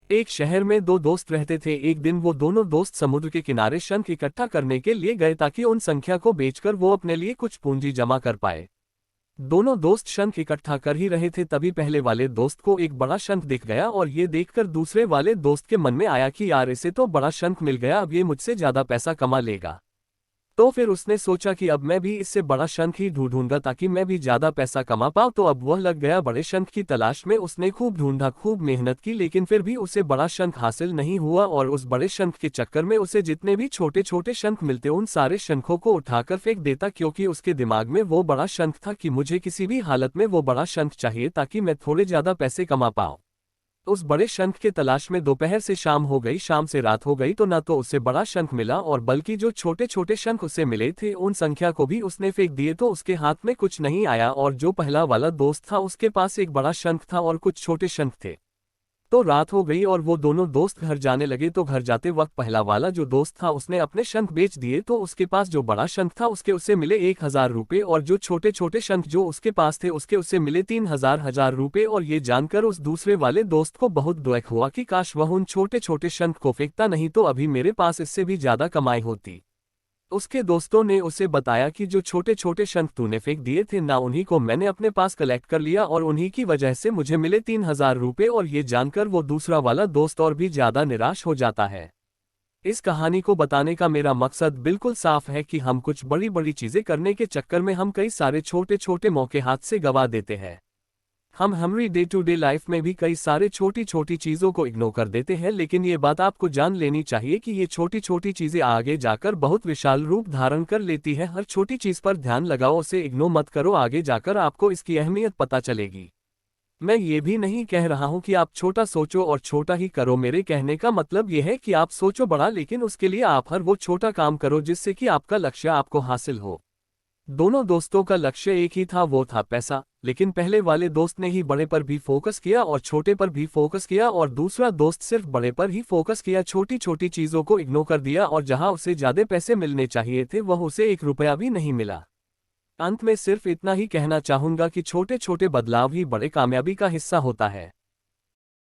एक शहर में दो दोस्त रहते थे। एक दिन वो दोनों दोस्त समुद्र के किनारे शंख इकट्ठा करने के लिए गए ताकि उन संख्या को बेचकर वो अपने लिए कुछ पूंजी जमा कर पाए। दोनों दोस्त शंख इकट्ठा कर ही रहे थे, तभी पहले वाले दोस्त को एक बड़ा शंख दिख गया और ये देखकर दूसरे वाले दोस्त के मन में आया कि यार इसे तो बड़ा शंख मिल गया, अब ये मुझसे ज्यादा पैसा कमा लेगा। तो फिर उसने सोचा कि अब मैं भी इससे बड़ा शंख ही ढूंढूंगा ताकि मैं भी ज्यादा पैसा कमा पाऊं। तो अब वह लग गया बड़े शंख की तलाश में। उसने खूब ढूंढा, खूब मेहनत की, लेकिन फिर भी उसे बड़ा शंख हासिल नहीं हुआ और उस बड़े शंख के चक्कर में उसे जितने भी छोटे छोटे शंख मिलते उन सारे शंखों को उठाकर फेंक देता, क्योंकि उसके दिमाग में वो बड़ा शंख था कि मुझे किसी भी हालत में वो बड़ा शंख चाहिए ताकि मैं थोड़े ज्यादा पैसे कमा पाऊं। उस बड़े शंख के तलाश में दोपहर से शाम हो गई, शाम से रात हो गई, तो ना तो उसे बड़ा शंख मिला और बल्कि जो छोटे छोटे शंख उसे मिले थे उन संख्या को भी उसने फेंक दिए। तो उसके हाथ में कुछ नहीं आया और जो पहला वाला दोस्त था उसके पास एक बड़ा शंख था और कुछ छोटे शंख थे। तो रात हो गई और वो दोनों दोस्त घर जाने लगे। तो घर जाते वक्त पहला वाला जो दोस्त था उसने अपने शंख बेच दिए। तो उसके पास जो बड़ा शंख था उसके उसे मिले 1,000 रुपये और जो छोटे छोटे शंख जो उसके पास थे उसके उसे मिले 3,000 रुपये। और ये जानकर उस दूसरे वाले दोस्त को बहुत दुख हुआ कि काश वह उन छोटे छोटे शंख को फेंकता, नहीं तो अभी मेरे पास इससे भी ज्यादा कमाई होती। उसके दोस्तों ने उसे बताया कि जो छोटे छोटे शंख तूने फेंक दिए थे ना, उन्हीं को मैंने अपने पास कलेक्ट कर लिया और उन्हीं की वजह से मुझे मिले 3,000 रुपये। और ये जानकर वो दूसरा वाला दोस्त और भी ज्यादा निराश हो जाता है। इस कहानी को बताने का मेरा मकसद बिल्कुल साफ है कि हम कुछ बड़ी बड़ी चीजें करने के चक्कर में हम कई सारे छोटे छोटे मौके हाथ से गंवा देते हैं। हम हमारी डे टू डे लाइफ में भी कई सारे छोटी छोटी चीज़ों को इग्नोर कर देते हैं, लेकिन ये बात आपको जान लेनी चाहिए कि ये छोटी छोटी चीज़ें आगे जाकर बहुत विशाल रूप धारण कर लेती है। हर छोटी चीज़ पर ध्यान लगाओ, उसे इग्नोर मत करो, आगे जाकर आपको इसकी अहमियत पता चलेगी। मैं ये भी नहीं कह रहा हूँ कि आप छोटा सोचो और छोटा ही करो। मेरे कहने का मतलब यह है कि आप सोचो बड़ा, लेकिन उसके लिए आप हर वो छोटा काम करो जिससे कि आपका लक्ष्य आपको हासिल हो। दोनों दोस्तों का लक्ष्य एक ही था, वो था पैसा। लेकिन पहले वाले दोस्त ने ही बड़े पर भी फोकस किया और छोटे पर भी फोकस किया, और दूसरा दोस्त सिर्फ बड़े पर ही फोकस किया, छोटी छोटी चीजों को इग्नोर कर दिया। और जहां उसे ज्यादा पैसे मिलने चाहिए थे वह उसे 1 रुपया भी नहीं मिला। अंत में सिर्फ इतना ही कहना चाहूंगा कि छोटे छोटे बदलाव ही बड़े कामयाबी का हिस्सा होता है।